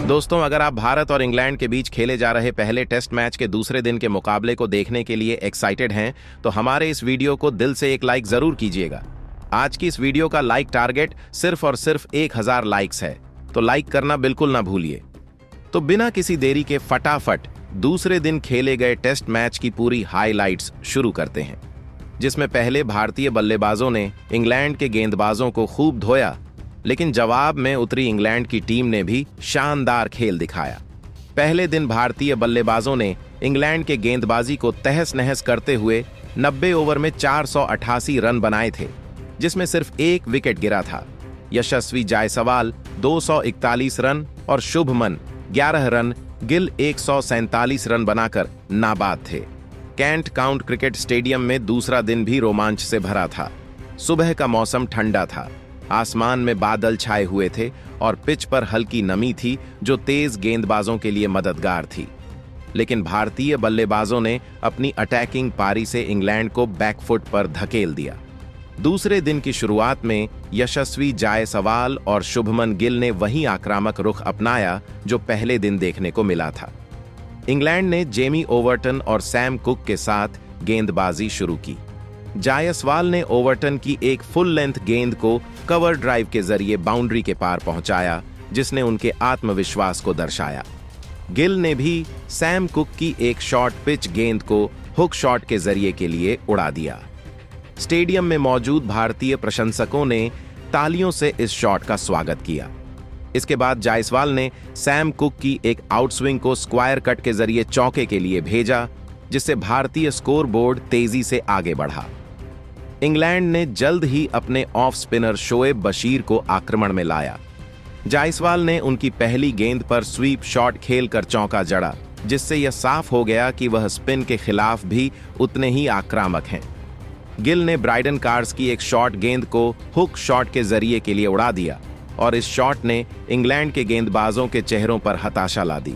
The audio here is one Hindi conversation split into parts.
दोस्तों, अगर आप भारत और इंग्लैंड के बीच खेले जा रहे पहले टेस्ट मैच के दूसरे दिन के मुकाबले को देखने के लिए एक्साइटेड हैं, तो हमारे इस वीडियो को दिल से एक लाइक जरूर कीजिएगा। आज की इस वीडियो का लाइक टारगेट सिर्फ और सिर्फ 1000 लाइक्स है, तो लाइक करना बिल्कुल ना भूलिए। तो बिना किसी देरी के फटाफट दूसरे दिन खेले गए टेस्ट मैच की पूरी हाइलाइट्स शुरू करते हैं, जिसमें पहले भारतीय बल्लेबाजों ने इंग्लैंड के गेंदबाजों को खूब धोया, लेकिन जवाब में उतरी इंग्लैंड की टीम ने भी शानदार खेल दिखाया। पहले दिन भारतीय बल्लेबाजों ने इंग्लैंड के गेंदबाजी को तहस नहस करते हुए 90 ओवर में 488 रन बनाए थे, जिसमें सिर्फ एक विकेट गिरा था। यशस्वी जायसवाल 241 रन और शुभमन 11 रन, गिल 147 रन बनाकर नाबाद थे। कैंट काउंट क्रिकेट स्टेडियम में दूसरा दिन भी रोमांच से भरा था। सुबह का मौसम ठंडा था, आसमान में बादल छाए हुए थे और पिच पर हल्की नमी थी जो तेज गेंदबाजों के लिए मददगार थी। लेकिन भारतीय बल्लेबाजों ने अपनी अटैकिंग पारी से इंग्लैंड को बैकफुट पर धकेल दिया। दूसरे दिन की शुरुआत में यशस्वी जायसवाल और शुभमन गिल ने वही आक्रामक रुख अपनाया जो पहले दिन देखने को मिला था। इंग्लैंड ने जेमी ओवर्टन और सैम कुक के साथ गेंदबाजी शुरू की। जायसवाल ने ओवर्टन की एक फुल लेंथ गेंद को कवर ड्राइव के जरिए बाउंड्री के पार पहुंचाया, जिसने उनके आत्मविश्वास को दर्शाया। गिल ने भी सैम कुक की एक शॉर्ट पिच गेंद को हुक शॉट के जरिए के लिए उड़ा दिया। स्टेडियम में मौजूद भारतीय प्रशंसकों ने तालियों से इस शॉट का स्वागत किया। इसके बाद जायसवाल ने सैम कुक की एक आउटस्विंग को स्क्वायर कट के जरिए चौके के लिए भेजा, जिससे भारतीय स्कोर बोर्ड तेजी से आगे बढ़ा। इंग्लैंड ने जल्द ही अपने ऑफ स्पिनर शोएब बशीर को आक्रमण में लाया। जायसवाल ने उनकी पहली गेंद पर स्वीप शॉट खेलकर चौका जड़ा, जिससे यह साफ हो गया कि वह स्पिन के खिलाफ भी उतने ही आक्रामक हैं। गिल ने ब्राइडन कार्स की एक शॉर्ट गेंद को हुक शॉट के जरिए के लिए उड़ा दिया और इस शॉट ने इंग्लैंड के गेंदबाजों के चेहरों पर हताशा ला दी।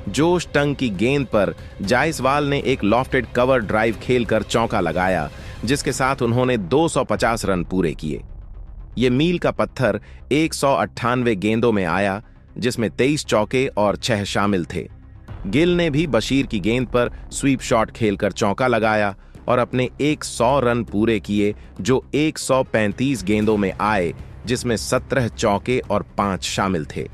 जोश टंग की गेंद पर जायसवाल ने एक लॉफ्टेड कवर ड्राइव खेलकर चौका लगाया, जिसके साथ उन्होंने 250 रन पूरे किए। ये मील का पत्थर 198 गेंदों में आया, जिसमें 23 चौके और 6 शामिल थे। गिल ने भी बशीर की गेंद पर स्वीप शॉट खेलकर चौका लगाया और अपने 100 रन पूरे किए, जो 135 गेंदों में आए, जिसमें 17 चौके और 5 शामिल थे।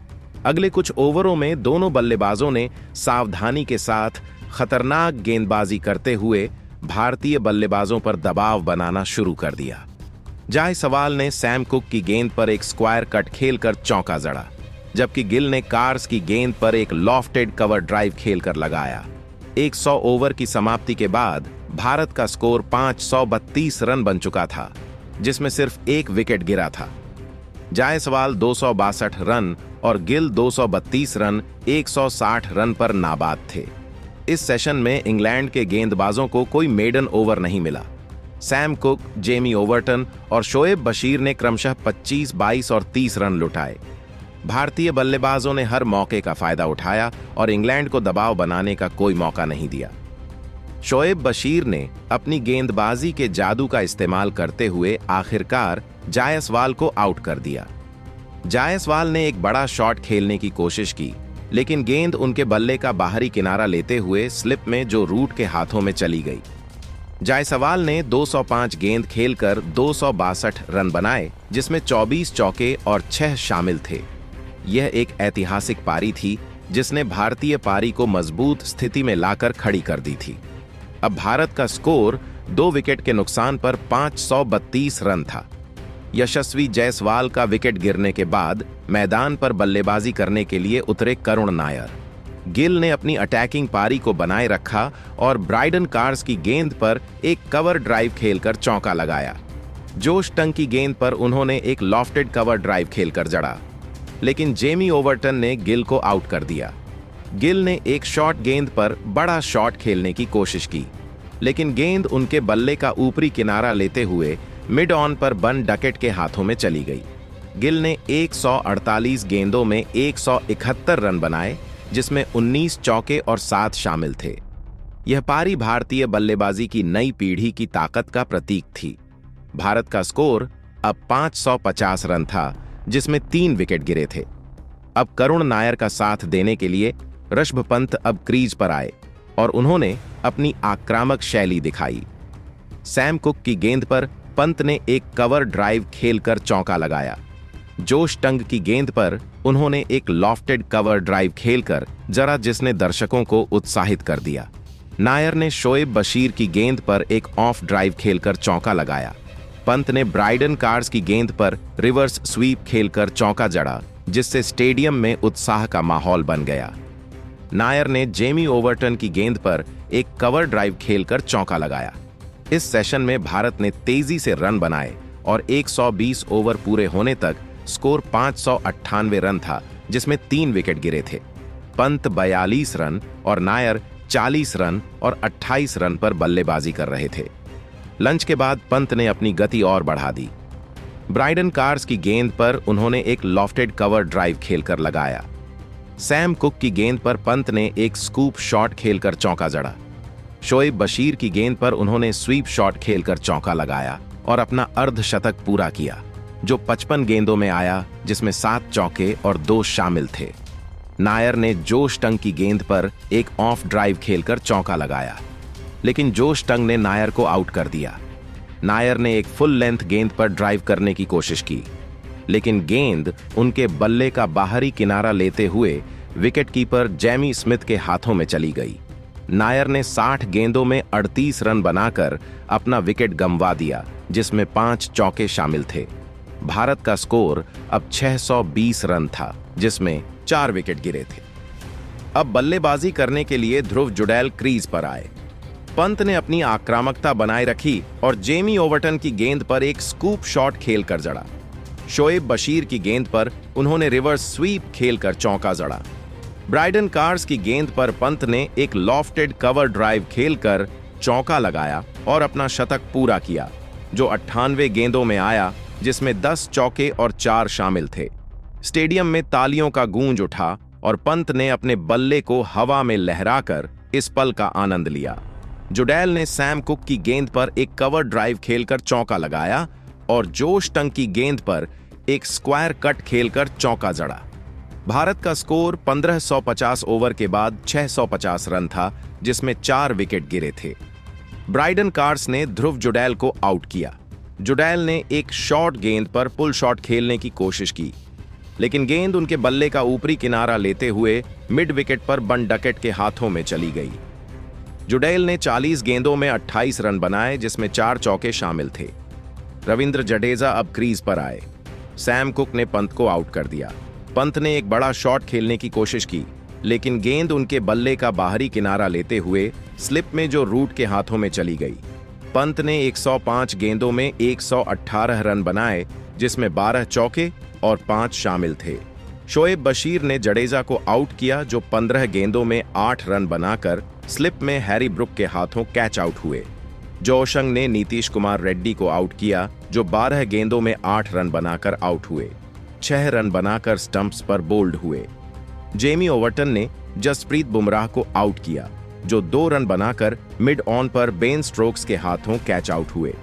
अगले कुछ ओवरों में दोनों बल्लेबाजों ने सावधानी के साथ खतरनाक गेंदबाजी करते हुए भारतीय बल्लेबाजों पर दबाव बनाना शुरू कर दिया। जायसवाल ने सैम कुक की गेंद पर एक स्क्वायर कट खेलकर चौका जड़ा, जबकि गिल ने कार्स की गेंद पर एक लॉफ्टेड कवर ड्राइव खेलकर लगाया। 100 ओवर की समाप्ति के बाद भारत का स्कोर 532 रन बन चुका था, जिसमें सिर्फ एक विकेट गिरा था। जायसवाल 262 रन और गिल 232 रन 160 रन पर नाबाद थे। इस सेशन में इंग्लैंड के गेंदबाजों को कोई मेडन ओवर नहीं मिला। सैम कुक, जेमी ओवर्टन और शोएब बशीर ने क्रमशः 25, 22 और 30 रन लुटाए। भारतीय बल्लेबाजों ने हर मौके का फायदा उठाया और इंग्लैंड को दबाव बनाने का कोई मौका नहीं दिया। शोएब बशीर ने अपनी गेंदबाजी के जादू का इस्तेमाल करते हुए आखिरकार जायसवाल को आउट कर दिया। जायसवाल ने एक बड़ा शॉट खेलने की कोशिश की, लेकिन गेंद उनके बल्ले का बाहरी किनारा लेते हुए स्लिप में जो रूट के हाथों में चली गई। जायसवाल ने 205 गेंद खेलकर 262 रन बनाए, जिसमें 24 चौके और 6 शामिल थे। यह एक ऐतिहासिक पारी थी, जिसने भारतीय पारी को मजबूत स्थिति में लाकर खड़ी कर दी थी। अब भारत का स्कोर 2 विकेट के नुकसान पर 532 रन था। यशस्वी जायसवाल का विकेट गिरने के बाद मैदान पर बल्लेबाजी करने के लिए उतरे करुण नायर। गिल ने अपनी अटैकिंग पारी को बनाए रखा और ब्राइडन कार्स की गेंद पर एक कवर ड्राइव खेलकर चौका लगाया। जोश टंग की गेंद पर उन्होंने एक लॉफ्टेड कवर ड्राइव खेलकर जड़ा, लेकिन जेमी ओवर्टन ने गिल को आउट कर दिया। गिल ने एक शॉर्ट गेंद पर बड़ा शॉट खेलने की कोशिश की, लेकिन गेंद उनके बल्ले का ऊपरी किनारा लेते हुए मिड ऑन पर बन डकेट के हाथों में चली गई। गिल ने 148 गेंदों में 171 रन बनाए, जिसमें 19 चौके और 7 शामिल थे। यह पारी भारतीय बल्लेबाजी की नई पीढ़ी की ताकत का प्रतीक थी। भारत का स्कोर अब 550 रन था, जिसमें 3 विकेट गिरे थे। अब करुण नायर का साथ देने के लिए ऋषभ पंत अब क्रीज पर आए और उन्होंने अपनी आक्रामक शैली दिखाई। सैम कुक की गेंद पर पंत ने एक कवर ड्राइव खेलकर चौका लगाया। जोश टंग की गेंद पर उन्होंने एक लॉफ्टेड कवर ड्राइव खेलकर जरा जिसने दर्शकों को उत्साहित कर दिया। नायर ने शोएब बशीर की गेंद पर एक ऑफ ड्राइव खेलकर चौका लगाया। पंत ने ब्राइडन कार्स की गेंद पर रिवर्स स्वीप खेलकर चौका जड़ा, जिससे स्टेडियम में उत्साह का माहौल बन गया। नायर ने जेमी ओवर्टन की गेंद पर एक कवर ड्राइव खेलकर चौका लगाया। इस सेशन में भारत ने तेजी से रन बनाए और 120 ओवर पूरे होने तक स्कोर 598 रन था, जिसमें 3 विकेट गिरे थे। पंत 42 रन और नायर 40 रन और 28 रन पर बल्लेबाजी कर रहे थे। लंच के बाद पंत ने अपनी गति और बढ़ा दी। ब्राइडन कार्स की गेंद पर उन्होंने एक लॉफ्टेड कवर ड्राइव खेलकर लगाया। सैम कुक की गेंद पर पंत ने एक स्कूप शॉट खेलकर चौका जड़ा। शोएब बशीर की गेंद पर उन्होंने स्वीप शॉट खेलकर चौका लगाया और अपना अर्धशतक पूरा किया, जो 55 गेंदों में आया, जिसमें 7 चौके और 2 शामिल थे। नायर ने जोश टंग की गेंद पर एक ऑफ ड्राइव खेलकर चौका लगाया, लेकिन जोश टंग ने नायर को आउट कर दिया। नायर ने एक फुल लेंथ गेंद पर ड्राइव करने की कोशिश की, लेकिन गेंद उनके बल्ले का बाहरी किनारा लेते हुए विकेटकीपर जेमी स्मिथ के हाथों में चली गई। नायर ने 60 गेंदों में 38 रन बनाकर अपना विकेट गंवा दिया, जिसमें 5 चौके शामिल थे। भारत का स्कोर अब 620 रन था, जिसमें 4 विकेट गिरे थे। अब बल्लेबाजी करने के लिए ध्रुव जुडैल क्रीज पर आए। पंत ने अपनी आक्रामकता बनाए रखी और जेमी ओवर्टन की गेंद पर एक स्कूप शॉट खेलकर जड़ा। शोएब बशीर की गेंद पर उन्होंने रिवर्स स्वीप खेलकर चौका जड़ा। ब्राइडन कार्स की गेंद पर पंत ने एक लॉफ्टेड कवर ड्राइव खेलकर चौका लगाया और अपना शतक पूरा किया, जो 98 गेंदों में आया, जिसमें 10 चौके और 4 शामिल थे। स्टेडियम में तालियों का गूंज उठा और पंत ने अपने बल्ले को हवा में लहराकर इस पल का आनंद लिया। जुडैल ने सैम कुक की गेंद पर एक कवर ड्राइव खेलकर चौका लगाया और जोश टंग की गेंद पर एक स्क्वायर कट खेलकर चौका जड़ा। भारत का स्कोर 1550 ओवर के बाद 650 रन था, जिसमें 4 विकेट गिरे थे। ब्राइडन कार्स ने ध्रुव जुडैल को आउट किया। जुडैल ने एक शॉर्ट गेंद पर पुल शॉट खेलने की कोशिश की, लेकिन गेंद उनके बल्ले का ऊपरी किनारा लेते हुए मिड विकेट पर बन डकेट के हाथों में चली गई। जुडैल ने 40 गेंदों में 28 रन बनाए, जिसमें 4 चौके शामिल थे। रविंद्र जडेजा अब क्रीज पर आए। सैम कुक ने पंत को आउट कर दिया। पंत ने एक बड़ा शॉट खेलने की कोशिश की, लेकिन गेंद उनके बल्ले का बाहरी किनारा लेते हुए स्लिप में जो रूट के हाथों में चली गई। पंत ने 105 गेंदों में 118 रन बनाए, जिसमें 12 चौके और 5 शामिल थे। शोएब बशीर ने जडेजा को आउट किया, जो 15 गेंदों में 8 रन बनाकर स्लिप में हैरी ब्रुक के हाथों कैच आउट हुए। जोशंग ने नीतीश कुमार रेड्डी को आउट किया, जो 12 गेंदों में 8 रन बनाकर आउट हुए। 6 रन बनाकर स्टंप्स पर बोल्ड हुए। जेमी ओवर्टन ने जसप्रीत बुमराह को आउट किया, जो 2 रन बनाकर मिड ऑन पर बेन स्ट्रोक्स के हाथों कैच आउट हुए।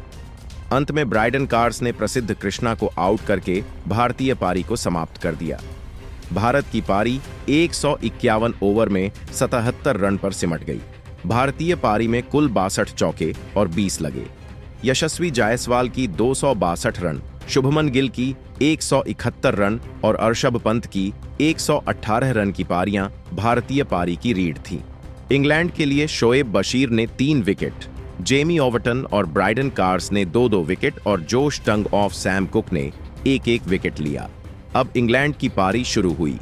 अंत में ब्राइडन कार्स ने प्रसिद्ध कृष्णा को आउट करके भारतीय पारी को समाप्त कर दिया। भारत की पारी 151 ओवर में 77 रन पर सिमट गई। भारतीय पारी में कुल 62 चौके और 20 लगे। यशस्वी जायसवाल की 262 रन, शुभमन गिल की 171 रन और ऋषभ पंत की 118 रन की पारियां भारतीय पारी की रीढ़ थीं। इंग्लैंड के लिए शोएब बशीर ने 3 विकेट, जेमी ओवर्टन और ब्राइडन कार्स ने 2-2 विकेट और जोश टंग ऑफ सैम कुक ने 1-1 विकेट लिया। अब इंग्लैंड की पारी शुरू हुई।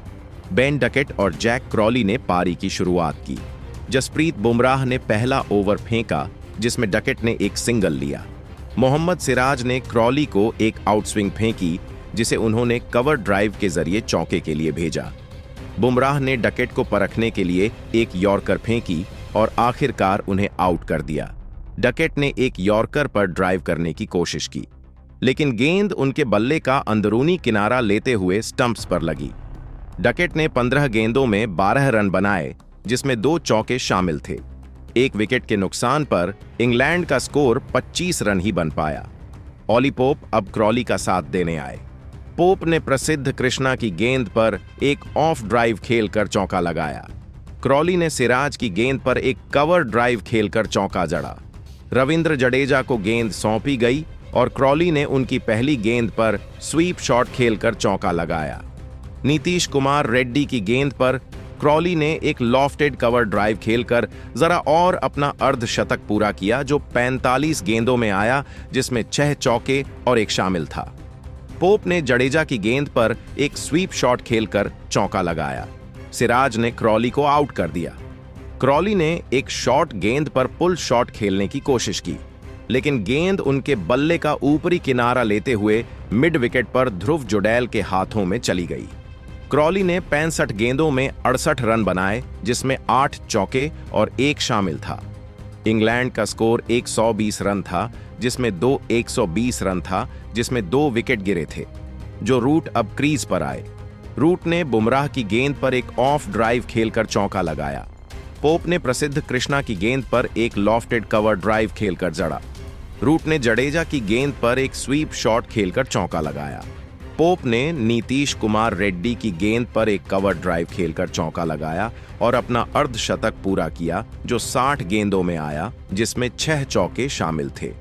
बेन डकेट और जैक क्रॉली ने पारी की शुरुआत की। जसप्रीत बुमराह ने पहला ओवर फेंका, जिसमें डकेट ने एक सिंगल लिया। मोहम्मद सिराज ने क्रॉली को एक आउटस्विंग फेंकी, जिसे उन्होंने कवर ड्राइव के जरिए चौके के लिए भेजा। बुमराह ने डकेट को परखने के लिए एक यॉर्कर फेंकी और आखिरकार उन्हें आउट कर दिया। डकेट ने एक यॉर्कर पर ड्राइव करने की कोशिश की, लेकिन गेंद उनके बल्ले का अंदरूनी किनारा लेते हुए स्टंप्स पर लगी। डकेट ने 15 गेंदों में 12 रन बनाए, जिसमें 2 चौके शामिल थे। 1 विकेट के नुकसान पर इंग्लैंड का स्कोर 25 रन ही बन पाया। ऑली पोप अब क्रॉली का साथ देने आए। पोप ने प्रसिद्ध कृष्णा की गेंद पर एक ऑफ ड्राइव खेलकर चौका लगाया। क्रॉली ने सिराज की गेंद पर एक कवर ड्राइव खेलकर चौका जड़ा। रविंद्र जडेजा को गेंद सौंपी गई और क्रॉली ने उनकी पहली गेंद पर स्वीप शॉट खेलकर चौका लगाया। नीतीश कुमार रेड्डी की गेंद पर क्रॉली ने एक लॉफ्टेड कवर ड्राइव खेलकर जरा और अपना अर्धशतक पूरा किया, जो 45 गेंदों में आया, जिसमें 6 चौके और एक शामिल था। पोप ने जडेजा की गेंद पर एक स्वीप शॉट खेलकर चौका लगाया। सिराज ने क्रॉली को आउट कर दिया। क्रॉली ने एक शॉर्ट गेंद पर पुल शॉट खेलने की कोशिश की, लेकिन गेंद उनके बल्ले का ऊपरी किनारा लेते हुए मिड विकेट पर ध्रुव जुडैल के हाथों में चली गई। क्रॉली ने 65 गेंदों में 68 रन बनाए, जिसमें 8 चौके और एक शामिल था। इंग्लैंड का स्कोर 120 रन था, जिसमें 2 120 रन था, जिसमें 2 विकेट गिरे थे, जो रूट अब क्रीज पर आए। रूट ने बुमराह की गेंद पर एक ऑफ ड्राइव खेलकर चौका लगाया। पोप ने प्रसिद्ध कृष्णा की गेंद पर एक लॉफ्टेड कवर ड्राइव खेलकर जड़ा। रूट ने जडेजा की गेंद पर एक स्वीप शॉट खेलकर चौका लगाया। पोप ने नीतीश कुमार रेड्डी की गेंद पर एक कवर ड्राइव खेलकर चौका लगाया और अपना अर्धशतक पूरा किया, जो 60 गेंदों में आया, जिसमें 6 चौके शामिल थे।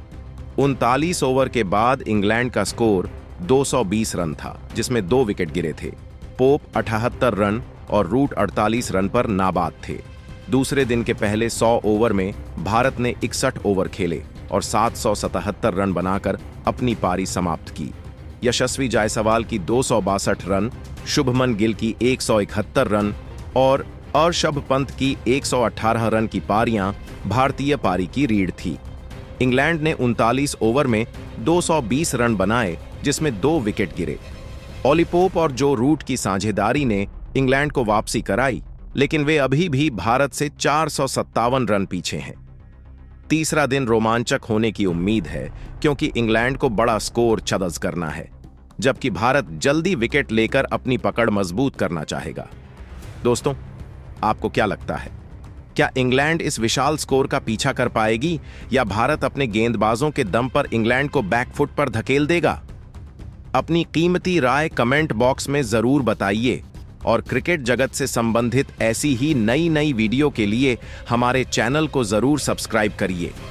39 ओवर के बाद इंग्लैंड का स्कोर 220 रन था, जिसमें 2 विकेट गिरे थे। पोप 78 रन और रूट 48 रन पर नाबाद थे। दूसरे दिन के पहले 100 ओवर में भारत ने 61 ओवर खेले और 777 रन बनाकर अपनी पारी समाप्त की। यशस्वी जायसवाल की 262 रन, शुभमन गिल की 171 रन और अर्षभ पंत की 118 रन की पारियां भारतीय पारी की रीढ़ थी। इंग्लैंड ने 39 ओवर में 220 रन बनाए, जिसमें 2 विकेट गिरे। ऑली पोप और जो रूट की साझेदारी ने इंग्लैंड को वापसी कराई, लेकिन वे अभी भी भारत से 457 रन पीछे हैं। तीसरा दिन रोमांचक होने की उम्मीद है, क्योंकि इंग्लैंड को बड़ा स्कोर चदज करना है, जबकि भारत जल्दी विकेट लेकर अपनी पकड़ मजबूत करना चाहेगा। दोस्तों, आपको क्या लगता है? क्या इंग्लैंड इस विशाल स्कोर का पीछा कर पाएगी, या भारत अपने गेंदबाजों के दम पर इंग्लैंड को बैकफुट पर धकेल देगा? अपनी कीमती राय कमेंट बॉक्स में जरूर बताइए और क्रिकेट जगत से संबंधित ऐसी ही नई वीडियो के लिए हमारे चैनल को जरूर सब्सक्राइब करिए।